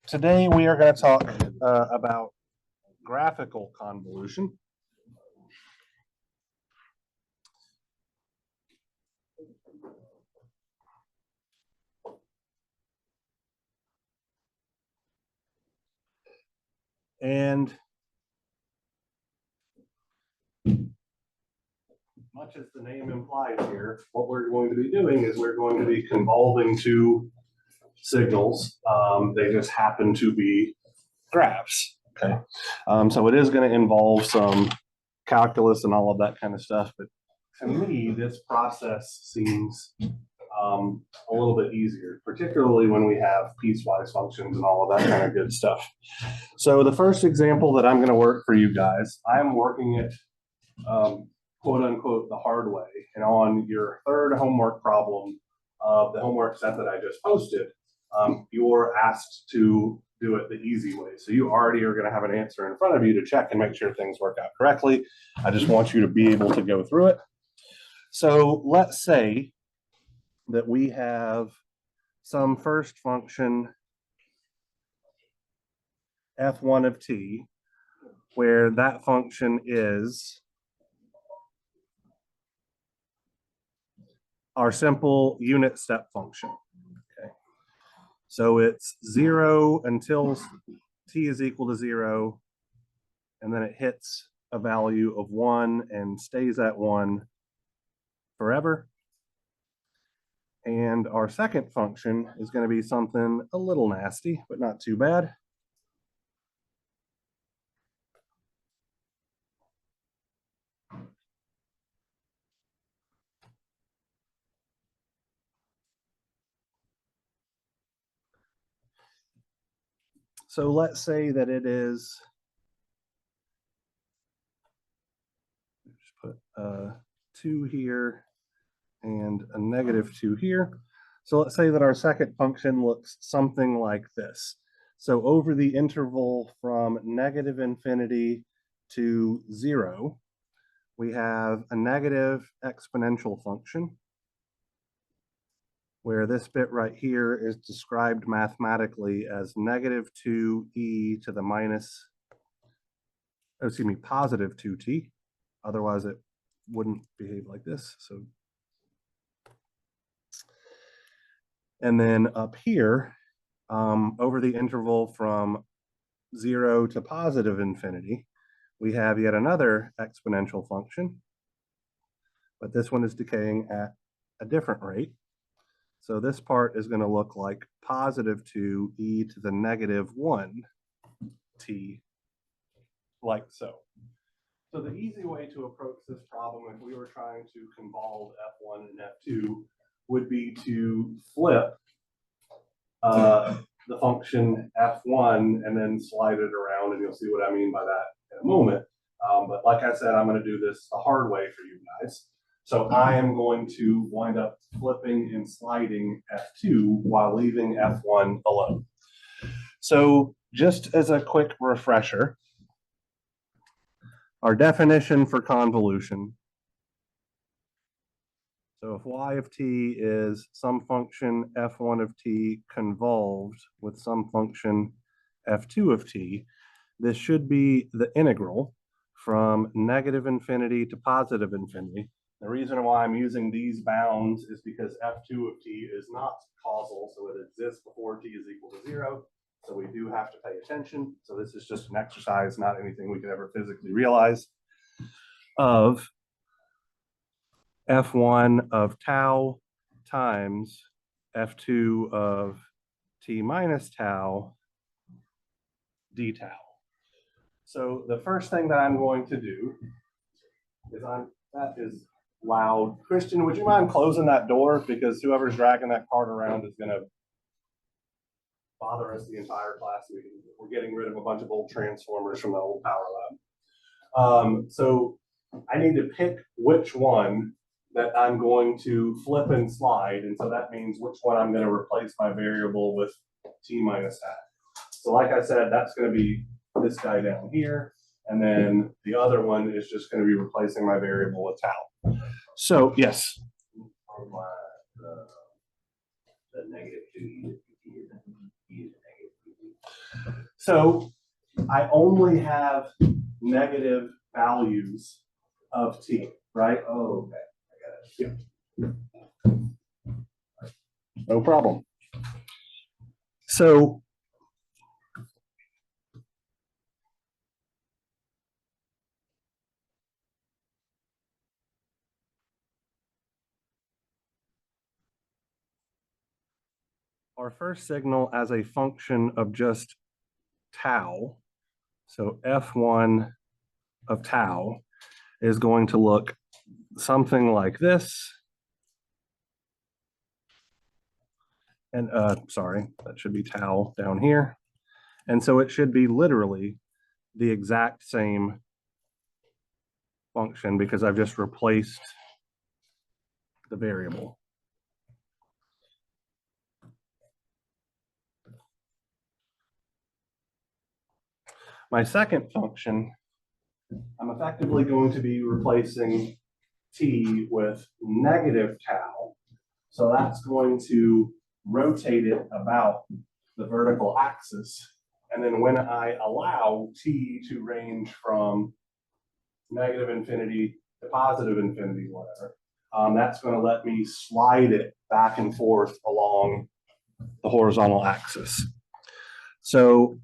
Today we are going to talk about graphical convolution. And much as the name implies here, what we're going to be doing is we're going to be convolving two signals. They just happen to be graphs. Okay. So it is going to involve some calculus and all of that kind of stuff. But to me, this process seems a little bit easier, particularly when we have piecewise functions and all of that kind of good stuff. So the first example that I'm going to work for you guys, I'm working it quote unquote the hard way. And on your third homework problem of the homework set that I just posted, you're asked to do it the easy way. So you already are going to have an answer in front of you to check and make sure things work out correctly. I just want you to be able to go through it. So let's say that we have some first function f1 of t, where that function is our simple unit step function. Okay. So it's 0 until t is equal to 0, and then it hits a value of 1 and stays at 1 forever. And our second function is going to be something a little nasty, but not too bad. So let's say that it is, just put 2 here and a -2 here. So let's say that our second function looks something like this. So over the interval from -infinity to 0, we have a negative exponential function, where this bit right here is described mathematically as -2e to the positive 2t. Otherwise, it wouldn't behave like this. So, and then up here, over the interval from 0 to positive infinity, we have yet another exponential function, but this one is decaying at a different rate. So this part is going to look like positive 2e to the -1t, like so. So the easy way to approach this problem, if we were trying to convolve f1 and f2, would be to flip the function f1 and then slide it around, and you'll see what I mean by that in a moment. But like I said, I'm going to do this the hard way for you guys. So I am going to wind up flipping and sliding f2 while leaving f1 alone. So just as a quick refresher, our definition for convolution. So if y of t is some function f1 of t convolved with some function f2 of t, this should be the integral from -infinity to positive infinity. The reason why I'm using these bounds is because f2 of t is not causal, so it exists before t is equal to 0. So we do have to pay attention. So this is just an exercise, not anything we could ever physically realize, of f1 of tau times f2 of t minus tau d tau. So the first thing that I'm going to do is that is loud. Christian, would you mind closing that door? Because whoever's dragging that cart around is going to bother us the entire class meeting. We're getting rid of a bunch of old transformers from the old power lab. So I need to pick which one that I'm going to flip and slide. And so that means which one I'm going to replace my variable with t minus tau. So like I said, that's going to be this guy down here. And then the other one is just going to be replacing my variable with tau. So yes. On the -2e to t is -2e. So I only have negative values of t, right? Oh, okay. I got it. Yeah. No problem. So our first signal as a function of just tau, so f1 of tau, is going to look something like this. And sorry, that should be tau down here. And so it should be literally the exact same function because I've just replaced the variable. My second function, I'm effectively going to be replacing t with negative tau. So that's going to rotate it about the vertical axis. And then when I allow t to range from negative infinity to positive infinity, whatever, that's going to let me slide it back and forth along the horizontal axis. So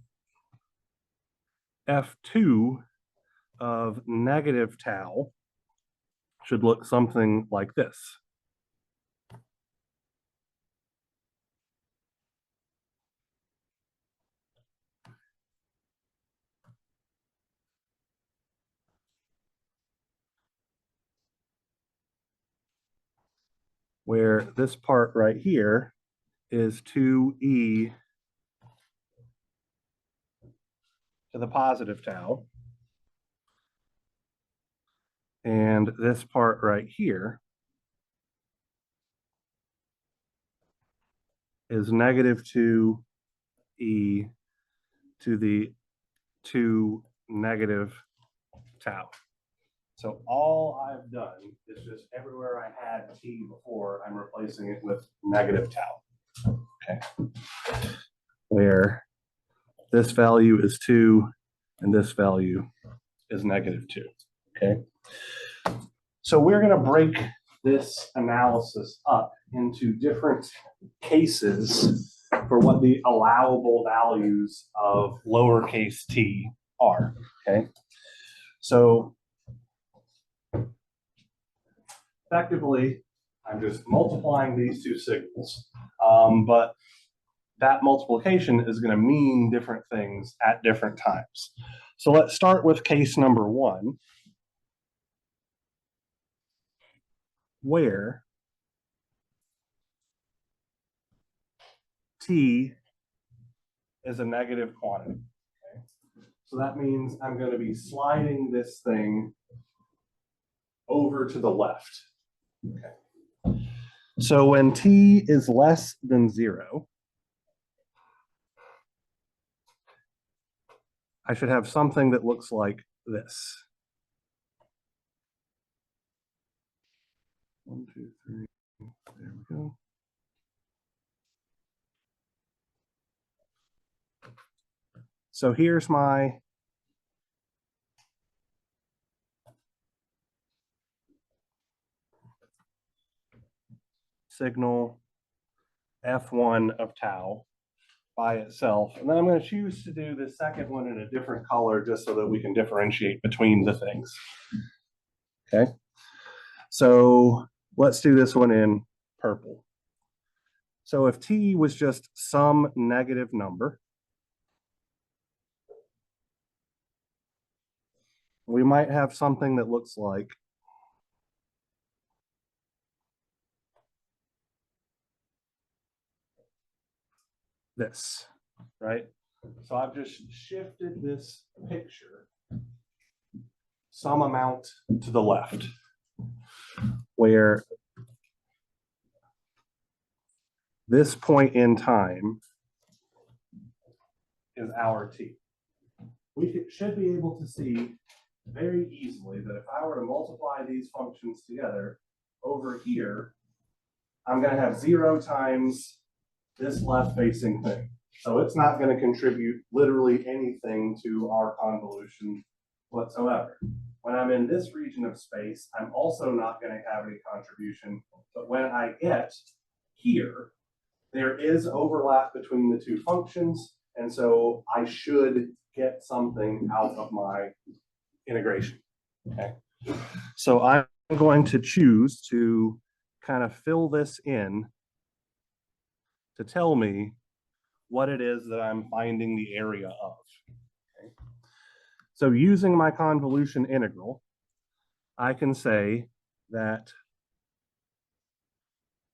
f2 of negative tau should look something like this. Where this part right here is 2e to the positive tau. And this part right here is negative 2e to the 2 negative tau. So all I've done is just everywhere I had t before, I'm replacing it with negative tau. Okay. Where this value is 2 and this value is negative 2. Okay. So we're going to break this analysis up into different cases for what the allowable values of lowercase t are. Okay. So effectively, I'm just multiplying these two signals, but that multiplication is going to mean different things at different times. So let's start with case number 1, where t is a negative quantity. Okay? So that means I'm going to be sliding this thing over to the left. Okay. So when t is less than 0, I should have something that looks like this. 1, 2, 3. There we go. So here's my signal f1 of tau by itself. And then I'm going to choose to do the second one in a different color just so that we can differentiate between the things. Okay. So let's do this one in purple. So if t was just some negative number, we might have something that looks like this, right? So I've just shifted this picture some amount to the left, where this point in time is our t. We should be able to see very easily that if I were to multiply these functions together, over here, I'm going to have 0 times this left-facing thing. So it's not going to contribute literally anything to our convolution whatsoever. When I'm in this region of space, I'm also not going to have any contribution. But when I get here, there is overlap between the two functions. And so I should get something out of my integration. Okay. So I'm going to choose to kind of fill this in to tell me what it is that I'm finding the area of. Okay. So using my convolution integral, I can say that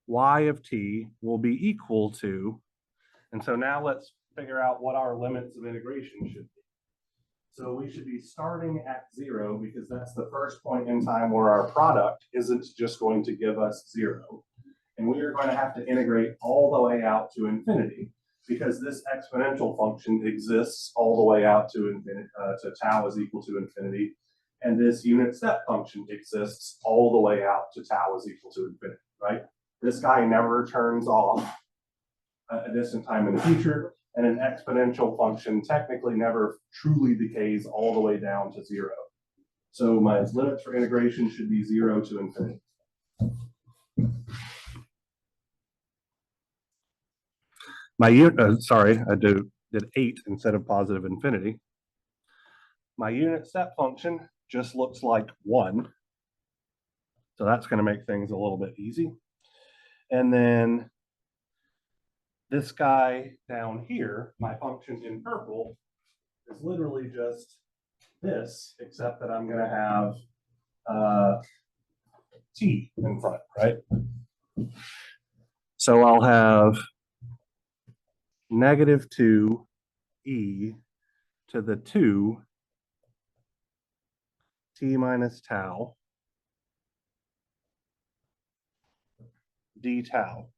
y of t will be equal to, and so now let's figure out what our limits of integration should be. So we should be starting at 0 because that's the first point in time where our product isn't just going to give us 0. And we are going to have to integrate all the way out to infinity because this exponential function exists all the way out to infinity, to tau is equal to infinity. And this unit step function exists all the way out to tau is equal to infinity, right? This guy never turns off a distant time in the future, and an exponential function technically never truly decays all the way down to 0. So my limits for integration should be 0 to infinity. My unit, sorry, I did 8 instead of positive infinity. My unit step function just looks like 1. So that's going to make things a little bit easy. And then this guy down here, my function in purple, is literally just this, except that I'm going to have t in front, right? So I'll have negative 2 e to the 2 t minus tau d tau.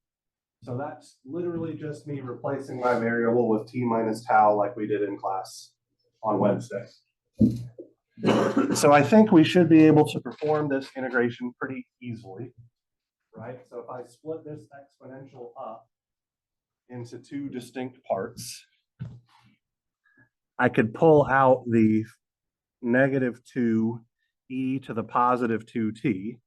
So that's literally just me replacing my variable with t minus tau like we did in class on Wednesday. So I think we should be able to perform this integration pretty easily, right? So if I split this exponential up into 2 distinct parts, I could pull out the negative 2 e to the positive 2t.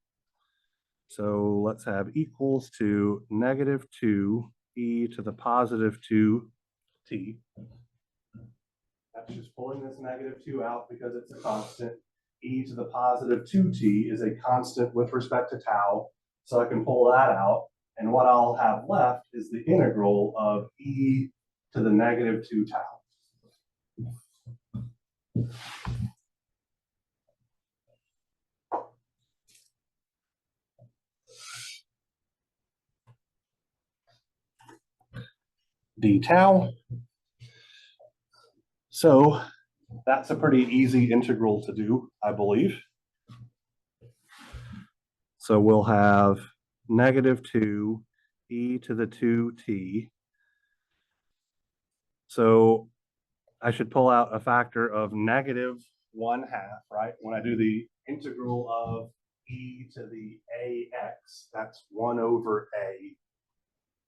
So let's have equals to negative 2 e to the positive 2t. That's just pulling this negative 2 out because it's a constant. E to the positive 2t is a constant with respect to tau. So I can pull that out. And what I'll have left is the integral of e to the negative 2 tau. D tau. So that's a pretty easy integral to do, I believe. So we'll have negative 2 e to the 2t. So I should pull out a factor of negative 1/2, right? When I do the integral of e to the ax, that's 1 over a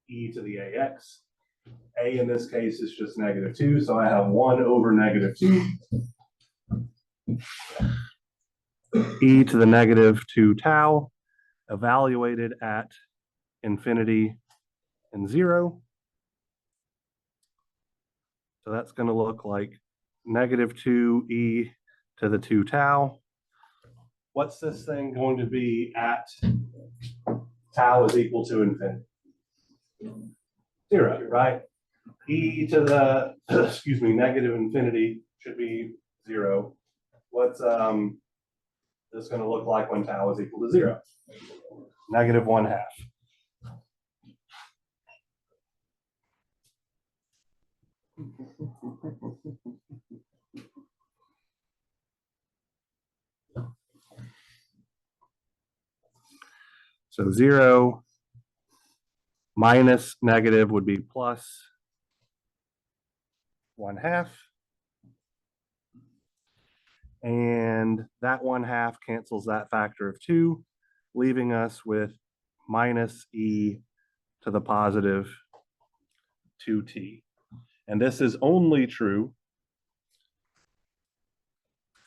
e to the ax. A in this case is just negative 2, so I have 1 over negative 2 e to the negative 2 tau evaluated at infinity and 0. So that's going to look like negative 2 e to the 2 tau. What's this thing going to be at tau is equal to infinity? 0, right? E to the, excuse me, negative infinity should be 0. What's this going to look like when tau is equal to 0? Negative 1/2. So 0 minus negative would be plus 1/2. And that 1/2 cancels that factor of 2, leaving us with minus e to the positive 2t. And this is only true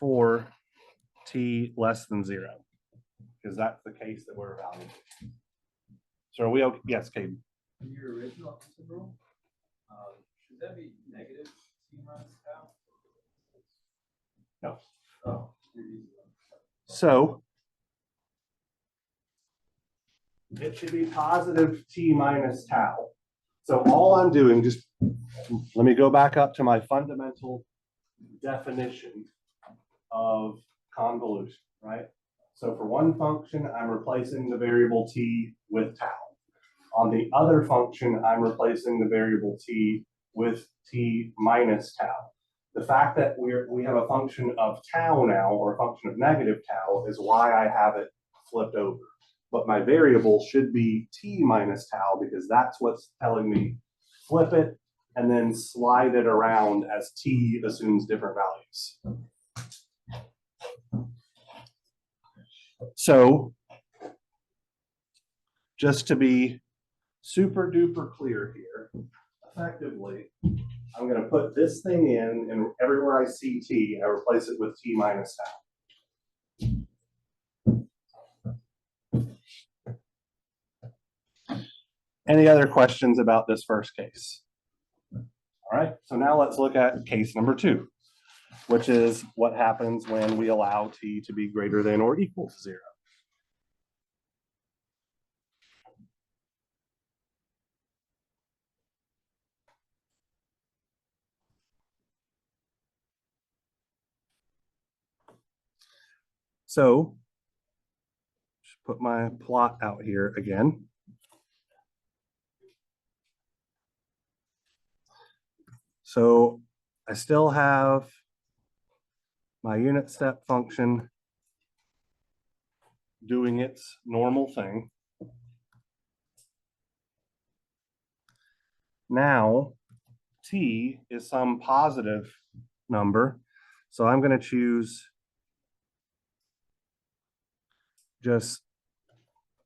for t less than 0, because that's the case that we're evaluating. So are we okay? Yes, Caden. In your original integral, should that be negative t minus tau? No. Oh. So it should be positive t minus tau. So all I'm doing, just let me go back up to my fundamental definition of convolution, right? So for one function, I'm replacing the variable t with tau. On the other function, I'm replacing the variable t with t minus tau. The fact that we have a function of tau now, or a function of negative tau, is why I have it flipped over. But my variable should be t minus tau, because that's what's telling me flip it and then slide it around as t assumes different values. So just to be super duper clear here, effectively, I'm going to put this thing in, and everywhere I see t, I replace it with t minus tau. Any other questions about this first case? All right, so now let's look at case number 2, which is what happens when we allow t to be greater than or equal to 0. So, just put my plot out here again. So I still have my unit step function doing its normal thing. Now, t is some positive number, so I'm going to choose just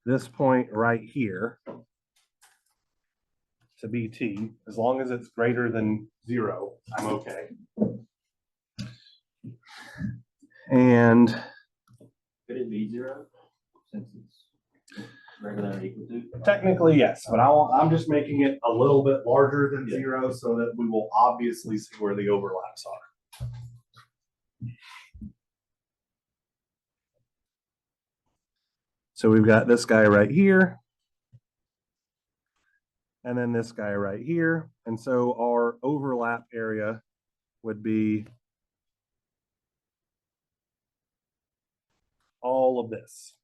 this point right here to be t. As long as it's greater than 0, I'm okay. And could it be 0 since it's greater than or equal to? Technically, yes, but I'm just making it a little bit larger than 0 so that we will obviously see where the overlaps are. So we've got this guy right here, and then this guy right here. And so our overlap area would be all of this.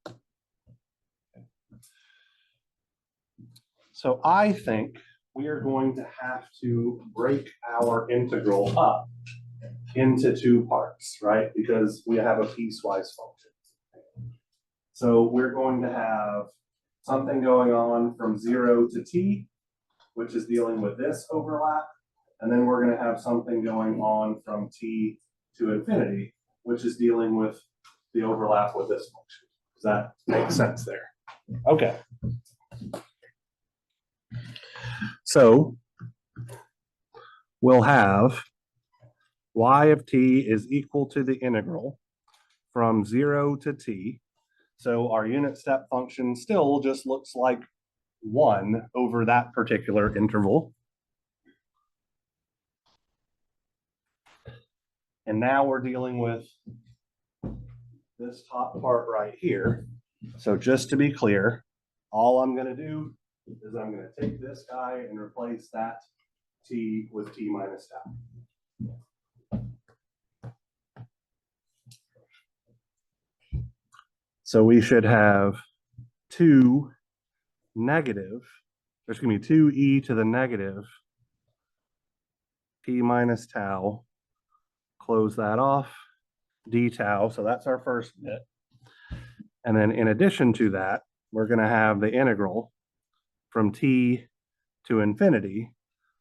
So I think we are going to have to break our integral up into 2 parts, right? Because we have a piecewise function. So we're going to have something going on from 0 to t, which is dealing with this overlap. And then we're going to have something going on from t to infinity, which is dealing with the overlap with this function. Does that make sense there? Okay. So we'll have y of t is equal to the integral from 0 to t. So our unit step function still just looks like 1 over that particular interval. And now we're dealing with this top part right here. So just to be clear, all I'm going to do is I'm going to take this guy and replace that t with t minus tau. So we should have 2 negative, there's going to be 2e to the negative t minus tau, close that off, d tau, so that's our first bit. And then in addition to that, we're going to have the integral from t to infinity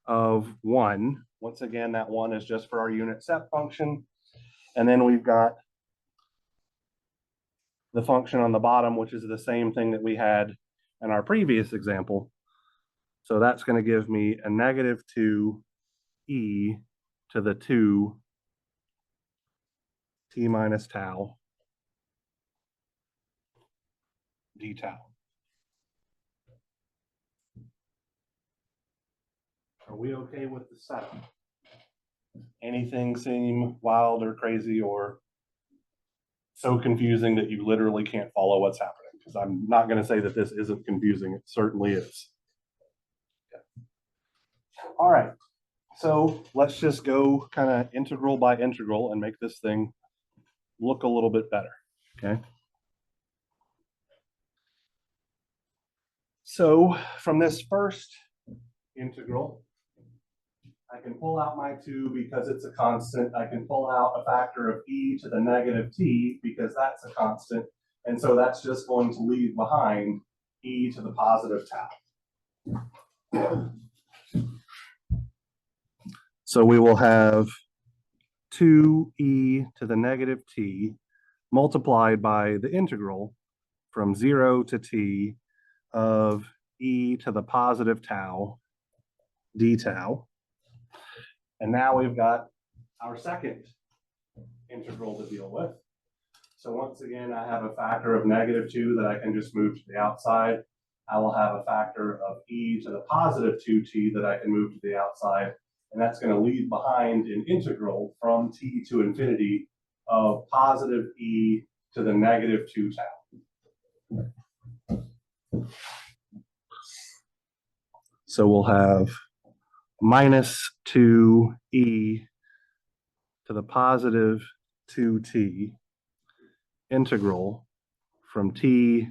of 1. Once again, that 1 is just for our unit step function. And then we've got the function on the bottom, which is the same thing that we had in our previous example. So that's going to give me a -2 e to the 2 t minus tau d tau. Are we okay with the setup? Anything seem wild or crazy or so confusing that you literally can't follow what's happening? Because I'm not going to say that this isn't confusing. It certainly is. Okay. All right. So let's just go kind of integral by integral and make this thing look a little bit better. Okay. So from this first integral, I can pull out my 2 because it's a constant. I can pull out a factor of e to the negative t because that's a constant. And so that's just going to leave behind e to the positive tau. So we will have 2e to the negative t multiplied by the integral from 0 to t of e to the positive tau d tau. And now we've got our second integral to deal with. So once again, I have a factor of negative 2 that I can just move to the outside. I will have a factor of e to the positive 2t that I can move to the outside. And that's going to leave behind an integral from t to infinity of positive e to the negative 2 tau. So we'll have minus 2e to the positive 2t integral from t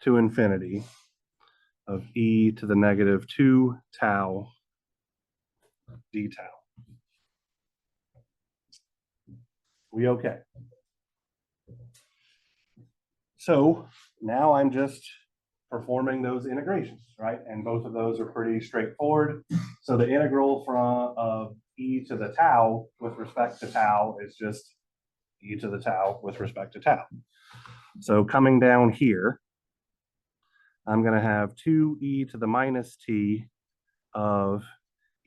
to infinity of e to the negative 2 tau d tau. We okay? So now I'm just performing those integrations, right? And both of those are pretty straightforward. So the integral from of e to the tau with respect to tau is just e to the tau with respect to tau. So coming down here, I'm going to have 2e to the minus t of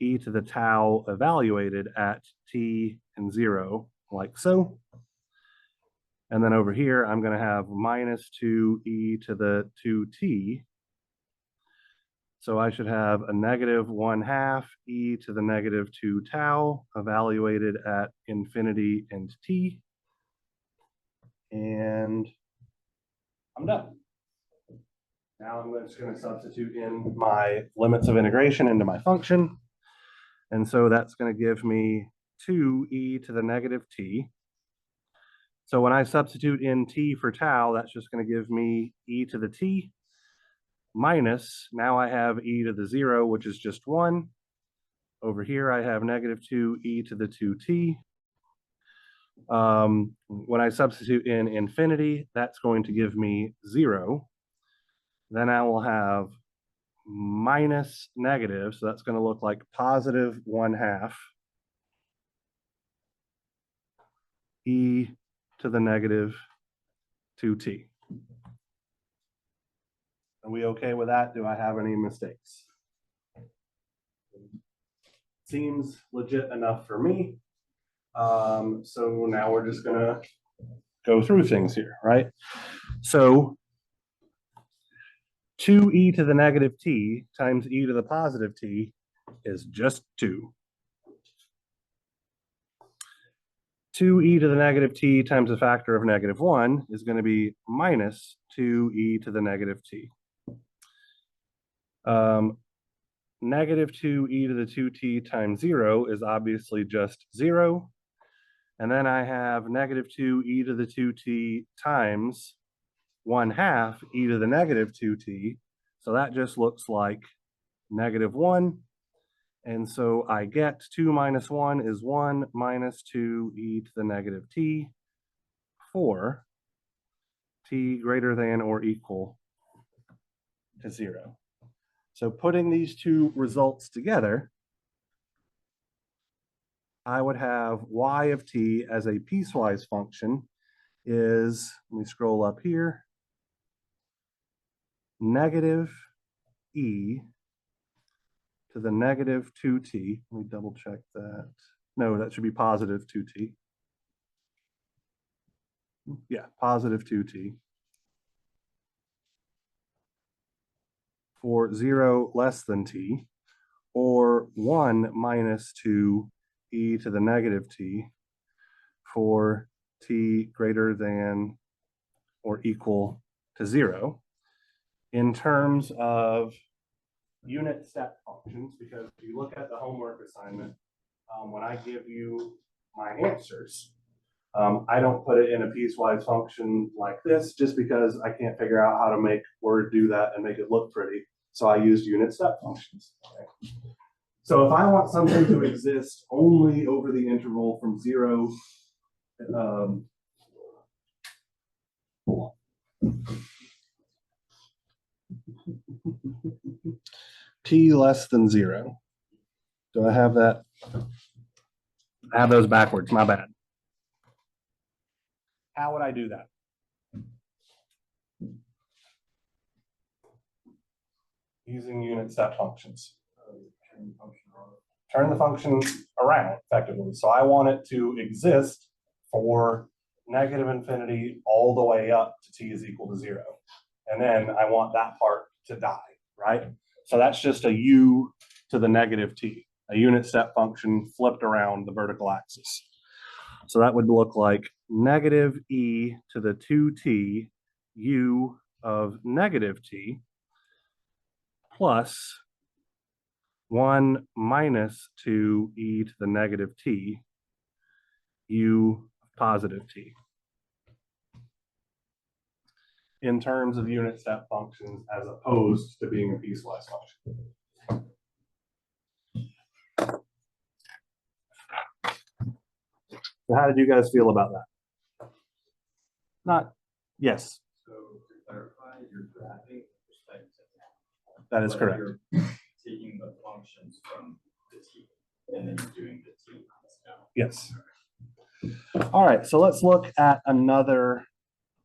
e to the tau evaluated at t and 0, like so. And then over here, I'm going to have minus 2e to the 2t. So I should have a negative 1/2 e to the negative 2 tau evaluated at infinity and t. And I'm done. Now I'm just going to substitute in my limits of integration into my function. And so that's going to give me 2e to the negative t. So when I substitute in t for tau, that's just going to give me e to the t minus, now I have e to the 0, which is just 1. Over here, I have negative 2e to the 2t. When I substitute in infinity, that's going to give me 0. Then I will have minus negative, so that's going to look like positive 1/2 e to the negative 2t. Are we okay with that? Do I have any mistakes? Seems legit enough for me. So now we're just going to go through things here, right? So 2e to the negative t times e to the positive t is just 2. 2e to the negative t times a factor of negative 1 is going to be minus 2e to the negative t. Negative 2e to the 2t times 0 is obviously just 0. And then I have negative 2e to the 2t times 1/2 e to the negative 2t. So that just looks like negative 1. And so I get 2 minus 1 is 1 minus 2e to the negative t for t greater than or equal to 0. So putting these two results together, I would have y of t as a piecewise function is, let me scroll up here, negative e to the negative 2t. Let me double check that. No, that should be positive 2t. Yeah, positive 2t. For 0 less than t, or 1 minus 2e to the negative t for t greater than or equal to 0 in terms of unit step functions, because if you look at the homework assignment, when I give you my answers, I don't put it in a piecewise function like this just because I can't figure out how to make Word do that and make it look pretty. So I used unit step functions. Okay? So if I want something to exist only over the interval from 0, t less than 0. Do I have that? I have those backwards, my bad. How would I do that? Using unit step functions. Turn the function around effectively. So I want it to exist for negative infinity all the way up to t is equal to 0. And then I want that part to die, right? So that's just a u to the negative t, a unit step function flipped around the vertical axis. So that would look like negative e to the 2t u of negative t plus 1 minus 2e to the negative t u positive t. In terms of unit step functions as opposed to being a piecewise function. So how did you guys feel about that? Not, yes. So to clarify, you're graphing perspective. That is correct. You're taking the functions from the t, and then you're doing the t down. Yes. All right, so let's look at another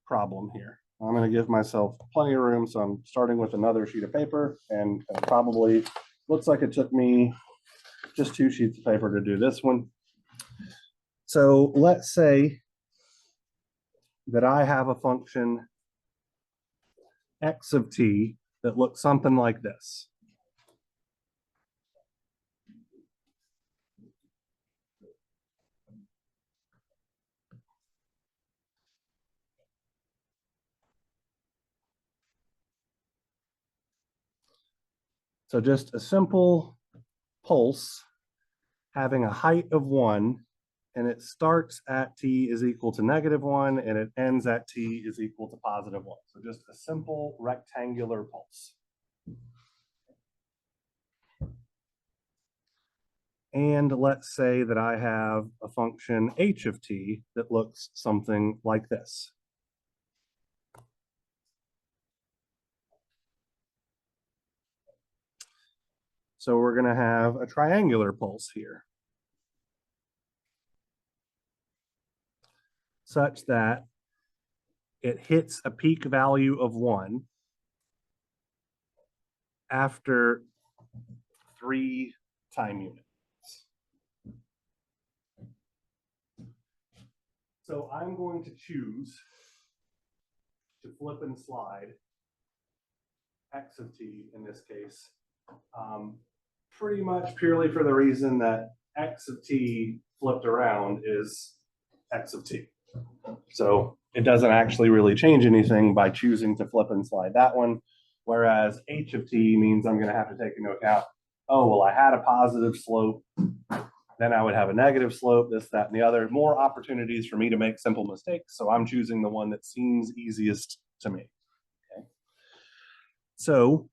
problem here. I'm going to give myself plenty of room, so I'm starting with another sheet of paper, and probably looks like it took me just 2 sheets of paper to do this one. So let's say that I have a function x of t that looks something like this. So just a simple pulse having a height of 1, and it starts at t is equal to -1, and it ends at t is equal to +1. So just a simple rectangular pulse. And let's say that I have a function h of t that looks something like this. So we're going to have a triangular pulse here, such that it hits a peak value of 1 after 3 time units. So I'm going to choose to flip and slide x of t in this case, pretty much purely for the reason that x of t flipped around is x of t. So it doesn't actually really change anything by choosing to flip and slide that one, whereas h of t means I'm going to have to take into account, oh, well, I had a positive slope, then I would have a negative slope, this, that, and the other. More opportunities for me to make simple mistakes, so I'm choosing the one that seems easiest to me. Okay. So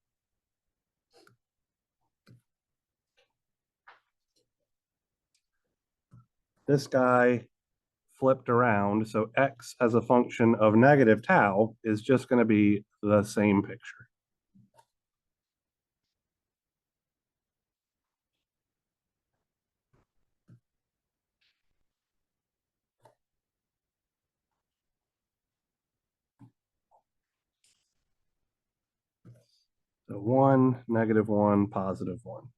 this guy flipped around, so x as a function of negative tau is just going to be the same picture. So 1, -1, +1.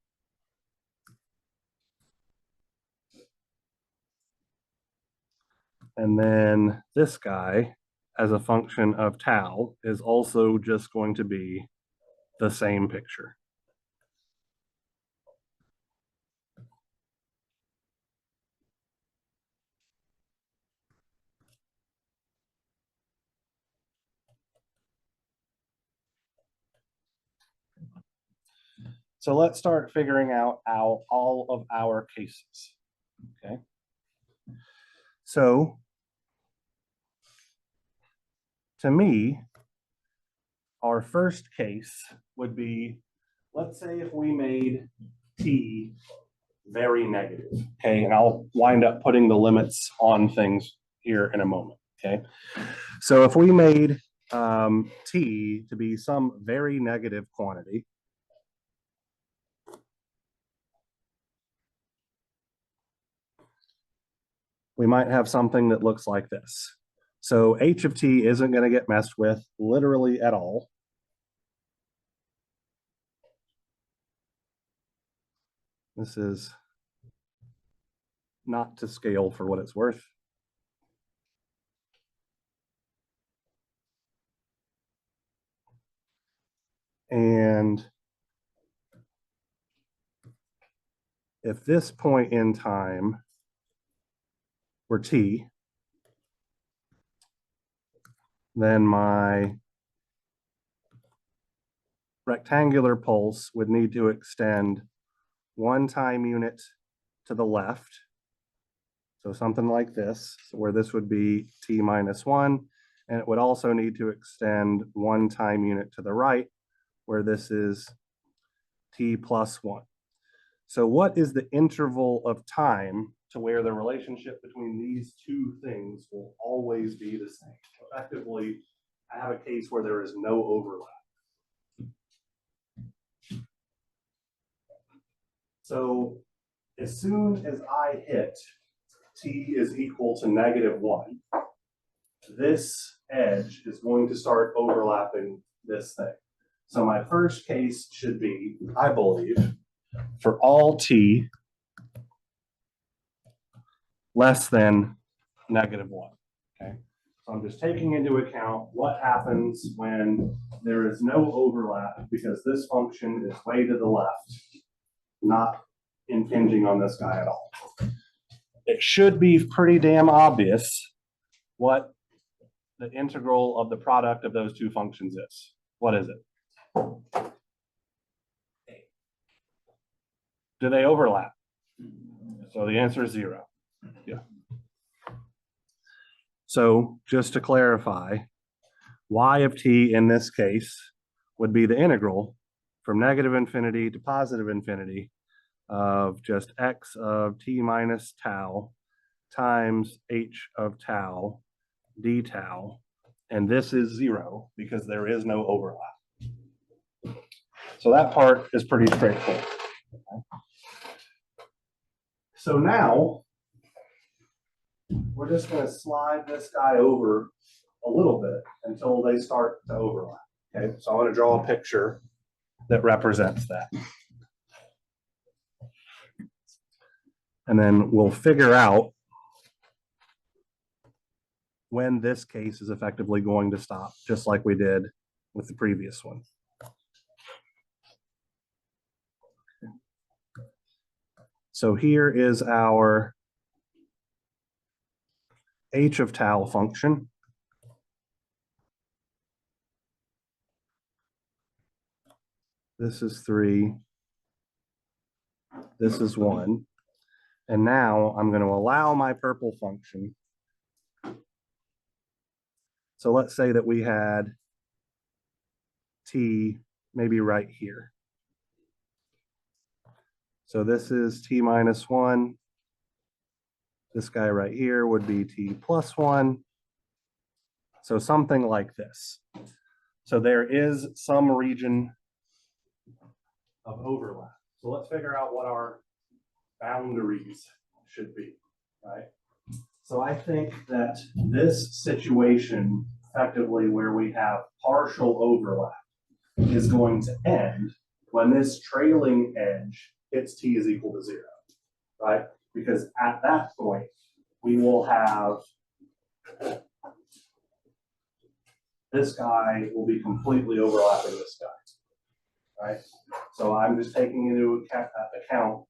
And then this guy, as a function of tau, is also just going to be the same picture. So let's start figuring out all of our cases, okay? So to me, our first case would be, let's say if we made t very negative, okay? And I'll wind up putting the limits on things here in a moment, okay? So if we made t to be some very negative quantity, we might have something that looks like this. So h of t isn't going to get messed with literally at all. This is not to scale for what it's worth. And if this point in time were t, then my rectangular pulse would need to extend one time unit to the left. So something like this, where this would be t minus 1. And it would also need to extend one time unit to the right, where this is t plus 1. So what is the interval of time to where the relationship between these two things will always be the same? Effectively, I have a case where there is no overlap. So as soon as I hit t is equal to -1, this edge is going to start overlapping this thing. So my first case should be, I believe, for all t less than -1, okay? So I'm just taking into account what happens when there is no overlap because this function is way to the left, not impinging on this guy at all. It should be pretty damn obvious what the integral of the product of those two functions is. What is it? Do they overlap? So the answer is 0. Yeah. So just to clarify, y of t in this case would be the integral from -infinity to +infinity of just x of t minus tau times h of tau d tau, and this is 0 because there is no overlap. So that part is pretty straightforward. So now we're just going to slide this guy over a little bit until they start to overlap. Okay, so I'm going to draw a picture that represents that. And then we'll figure out when this case is effectively going to stop, just like we did with the previous one. So here is our h of tau function. This is 3. This is 1. And now I'm going to allow my purple function. So let's say that we had t maybe right here. So this is t minus 1. This guy right here would be t plus 1. So something like this. So there is some region of overlap. So let's figure out what our boundaries should be, right? So I think that this situation, effectively where we have partial overlap, is going to end when this trailing edge hits t is equal to 0, right? Because at that point, we will have This guy will be completely overlapping this guy, right? So I'm just taking into account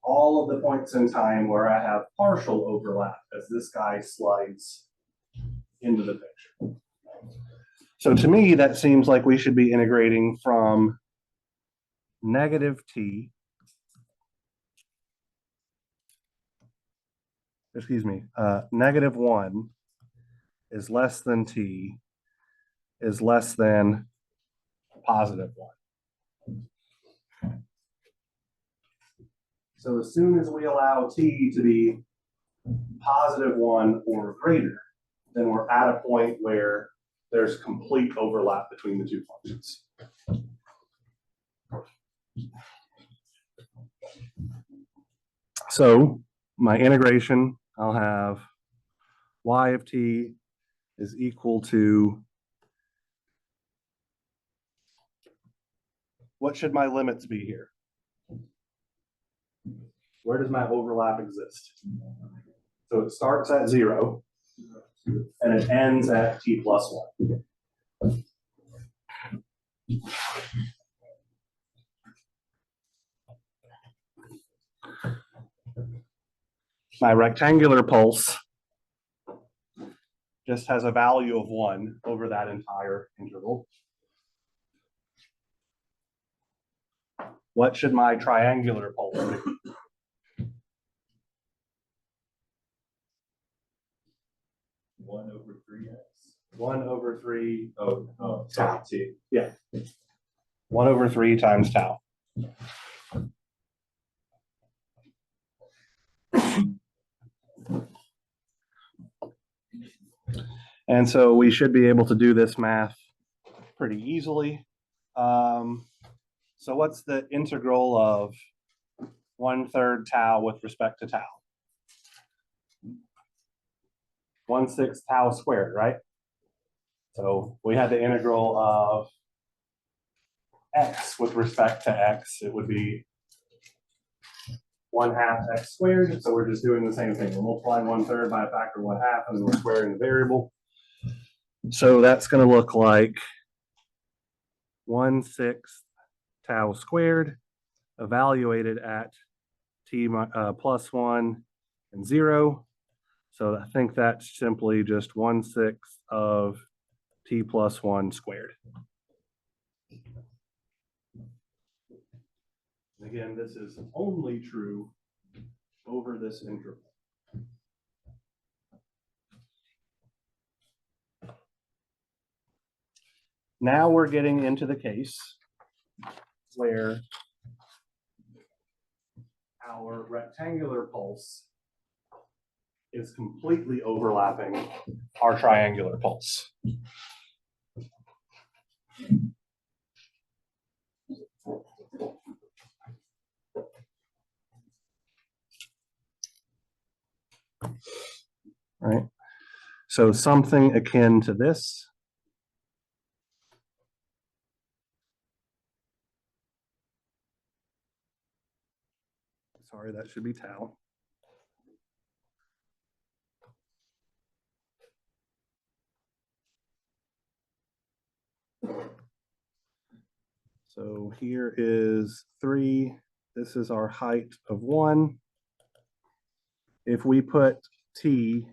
all of the points in time where I have partial overlap as this guy slides into the picture. So to me, that seems like we should be integrating from negative t, negative 1 is less than t is less than positive 1. So as soon as we allow t to be positive 1 or greater, then we're at a point where there's complete overlap between the two functions. So my integration, I'll have y of t is equal to, what should my limits be here? Where does my overlap exist? So it starts at 0 and it ends at t plus 1. My rectangular pulse just has a value of 1 over that entire interval. What should my triangular pulse be? 1 over 3. Tau t. Yeah. 1 over 3 times tau. And so we should be able to do this math pretty easily. So what's the integral of 1/3 tau with respect to tau? 1/6 tau squared, right? So we had the integral of x with respect to x. It would be 1/2 x squared. So we're just doing the same thing. We're multiplying 1/3 by a factor of 1/2, and then we're squaring the variable. So that's going to look like 1/6 tau squared evaluated at t plus 1 and 0. So I think that's simply just 1/6 of t plus 1 squared. Again, this is only true over this interval. Now we're getting into the case where our rectangular pulse is completely overlapping our triangular pulse. Right? So something akin to this. Sorry, that should be tau. So here is 3. This is our height of 1. If we put t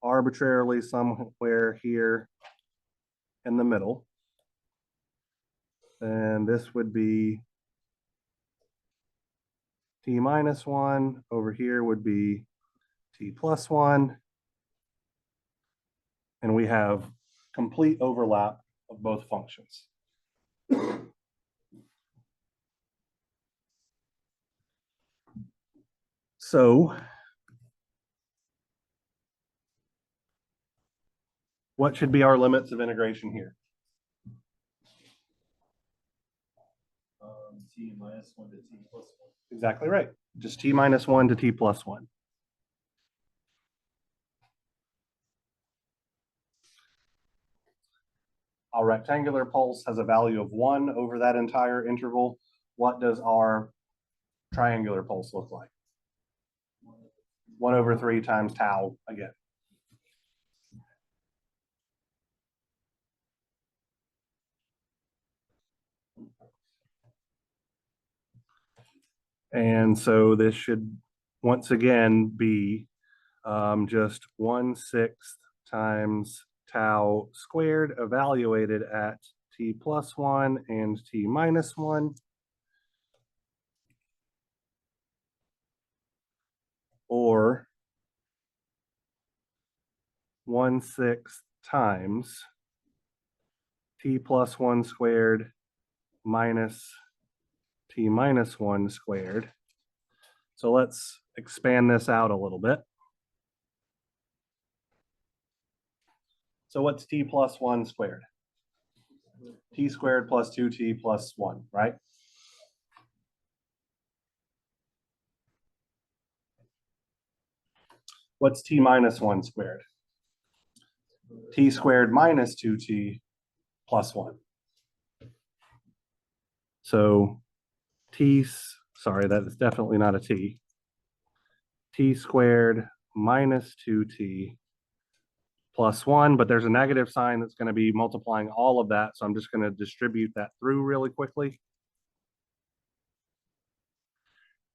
arbitrarily somewhere here in the middle, then this would be t minus 1. Over here would be t plus 1. And we have complete overlap of both functions. So what should be our limits of integration here? T minus 1 to t plus 1. Exactly right. Just t minus 1 to t plus 1. Our rectangular pulse has a value of 1 over that entire interval. What does our triangular pulse look like? 1 over 3 times tau again. And so this should once again be just 1/6 times tau squared evaluated at t plus 1 and t minus 1. Or 1/6 times t plus 1 squared minus t minus 1 squared. So let's expand this out a little bit. So what's t plus 1 squared? T squared plus 2t plus 1, right? What's t minus 1 squared? T squared minus 2t plus 1. So sorry, that is definitely not a t. T squared minus 2t plus 1, but there's a negative sign that's going to be multiplying all of that. So I'm just going to distribute that through really quickly.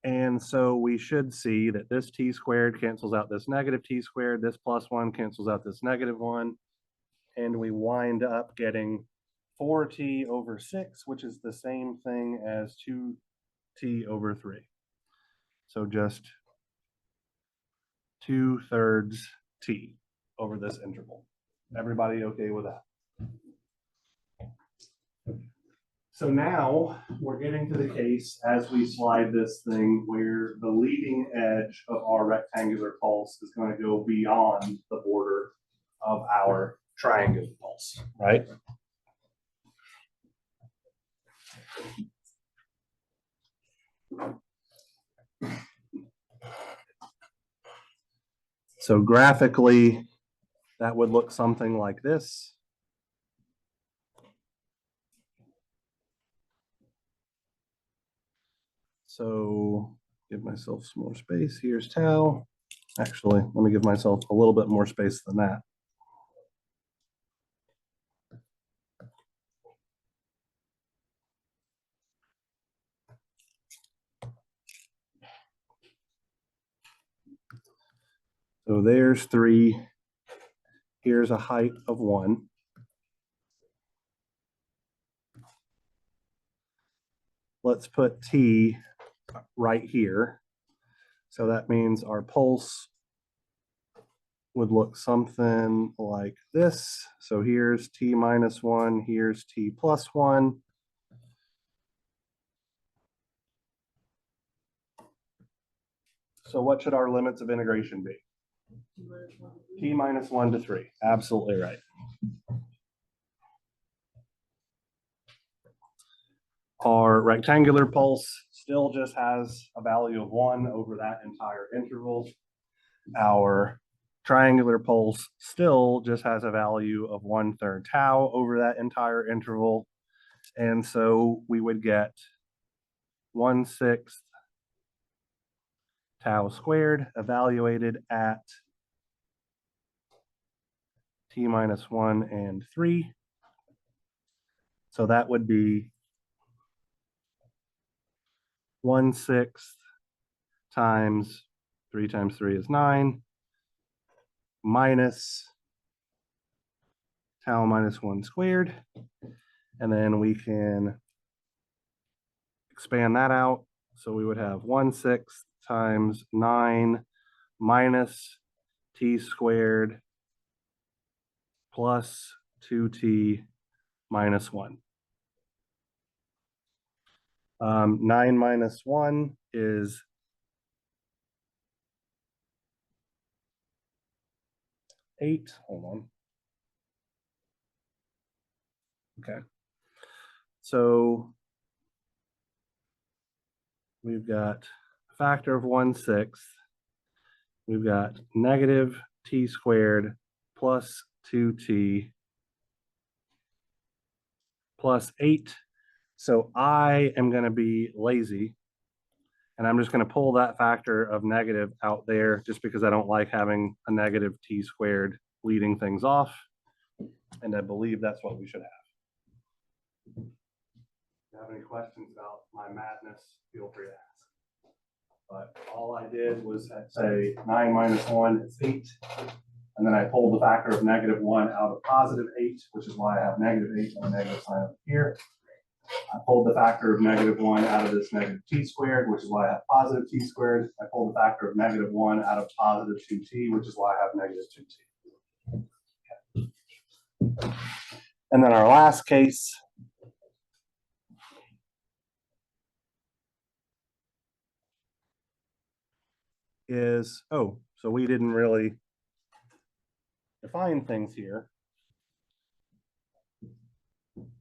And so we should see that this t squared cancels out this negative t squared, this plus 1 cancels out this negative 1, and we wind up getting 4t over 6, which is the same thing as 2t over 3. So just 2/3 t over this interval. Everybody okay with that? So now we're getting to the case as we slide this thing where the leading edge of our rectangular pulse is going to go beyond the border of our triangular pulse, right? So graphically, that would look something like this. So give myself some more space. Here's tau. Actually, let me give myself a little bit more space than that. So there's 3. Here's a height of 1. Let's put t right here. So that means our pulse would look something like this. So here's t minus 1, here's t plus 1. So what should our limits of integration be? T minus 1 to 3. Absolutely right. Our rectangular pulse still just has a value of 1 over that entire interval. Our triangular pulse still just has a value of 1/3 tau over that entire interval. And so we would get 1/6 tau squared evaluated at t minus 1 and 3. So that would be 1/6 times 3 times 3 is 9 minus tau minus 1 squared. And then we can expand that out. So we would have 1/6 times 9 minus t squared plus 2t minus 1. 9 minus 1 is 8. Hold on. Okay. So we've got a factor of 1/6. We've got negative t squared plus 2t plus 8. So I am going to be lazy, and I'm just going to pull that factor of negative out there just because I don't like having a negative t squared leading things off. And I believe that's what we should have. If you have any questions about my madness, feel free to ask. But all I did was say 9 minus 1 is 8. And then I pulled the factor of -1 out of +8, which is why I have -8 and a negative sign up here. I pulled the factor of -1 out of this -t², which is why I have +t². I pulled the factor of -1 out of +2t, which is why I have -2t. And then our last case is, oh, so we didn't really define things here.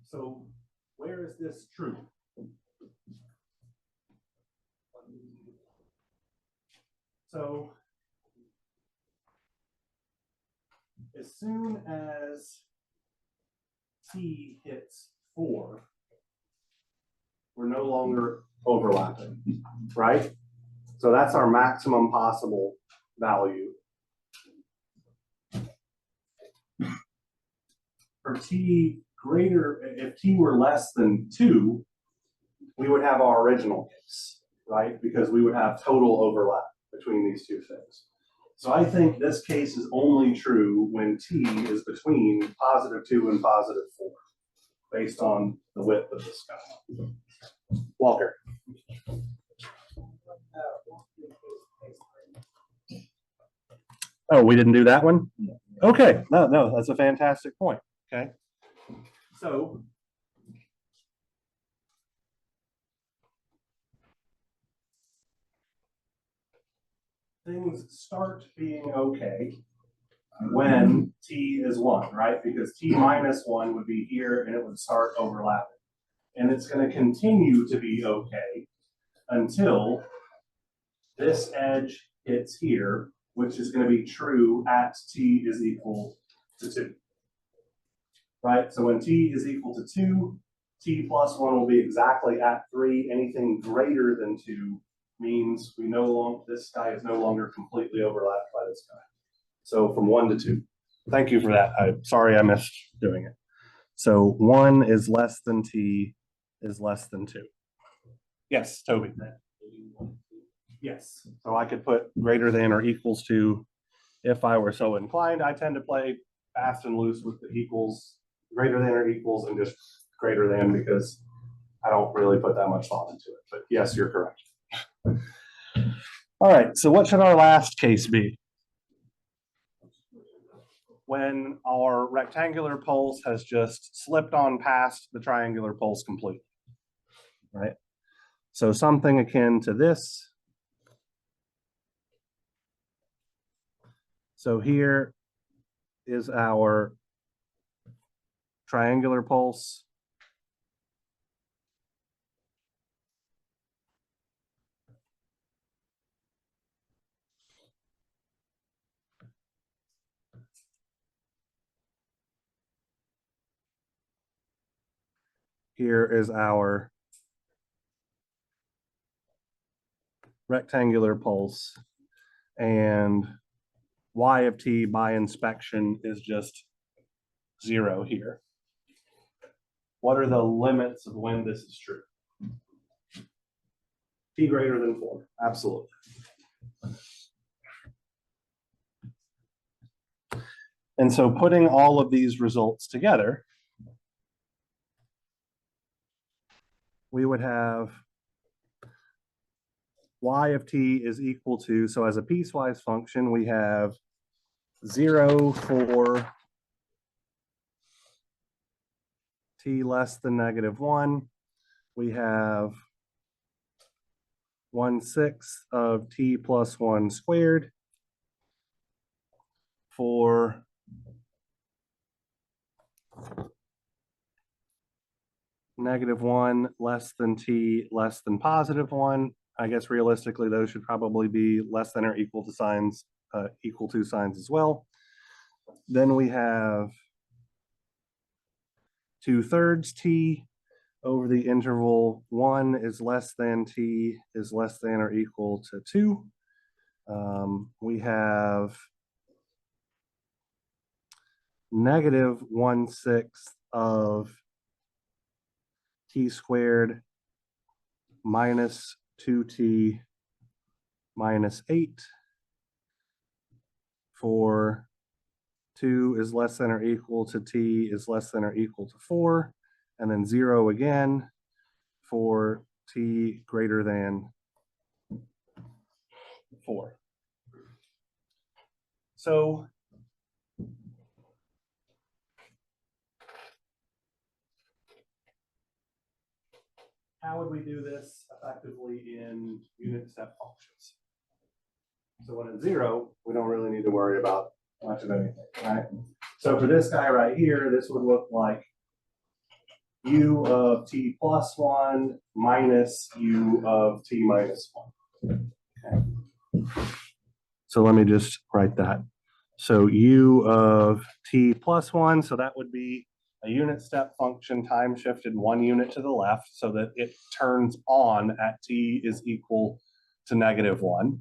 So where is this true? So as soon as t hits 4, we're no longer overlapping, right? So that's our maximum possible value. For t greater, if t were less than 2, we would have our original case, right? Because we would have total overlap between these two things. So I think this case is only true when t is between +2 and +4, based on the width of the sky. Walker. Oh, we didn't do that one? Okay, no, that's a fantastic point. Okay. So things start being okay when t is 1, right? Because t minus 1 would be here and it would start overlapping. And it's going to continue to be okay until this edge hits here, which is going to be true at t is equal to 2. Right? So when t is equal to 2, t plus 1 will be exactly at 3. Anything greater than 2 means we no longer, this sky is no longer completely overlapped by this guy. So from 1 to 2. Thank you for that. I'm sorry I missed doing it. So 1 is less than t is less than 2. Yes, Toby. Yes. So I could put greater than or equals to if I were so inclined. I tend to play fast and loose with the equals, greater than or equals, and just greater than, because I don't really put that much thought into it. But yes, you're correct. All right, so what should our last case be? When our rectangular pulse has just slipped on past the triangular pulse completely, right? So something akin to this. So here is our triangular pulse. Here is our rectangular pulse, and y of t by inspection is just 0 here. What are the limits of when this is true? T greater than 4, absolutely. And so putting all of these results together, we would have y of t is equal to, so as a piecewise function, we have 0 for t less than -1. We have 1/6 of t plus 1 squared for -1 less than t less than +1. I guess realistically, those should probably be less than or equal to signs, equal to signs as well. Then we have 2/3 t over the interval 1 is less than t is less than or equal to 2. We have -1/6 of t squared minus 2t minus 8 for 2 is less than or equal to t is less than or equal to 4, and then 0 again for t greater than 4. So how would we do this effectively in unit step functions? So when it's 0, we don't really need to worry about much of anything, right? So for this guy right here, this would look like u of t plus 1 minus u of t minus 1. Okay. So let me just write that. So u of t plus 1, so that would be a unit step function time shifted 1 unit to the left so that it turns on at t is equal to -1,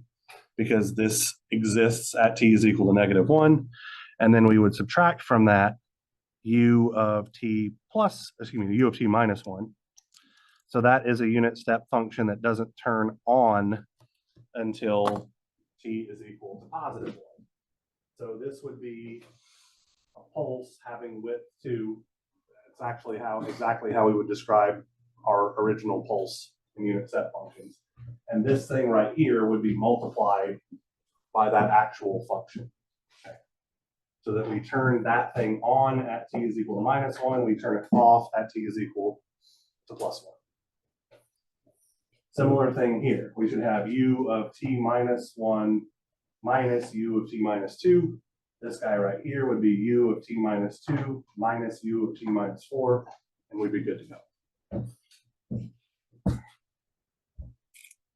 because this exists at t is equal to -1. And then we would subtract from that u of t minus 1. So that is a unit step function that doesn't turn on until t is equal to +1. So this would be a pulse having width 2. It's actually exactly how we would describe our original pulse in unit step functions. And this thing right here would be multiplied by that actual function. Okay. So that we turn that thing on at t is equal to -1, we turn it off at t is equal to +1. Similar thing here. We should have u of t minus 1 minus u of t minus 2. This guy right here would be u of t minus 2 minus u of t minus 4, and we'd be good to go.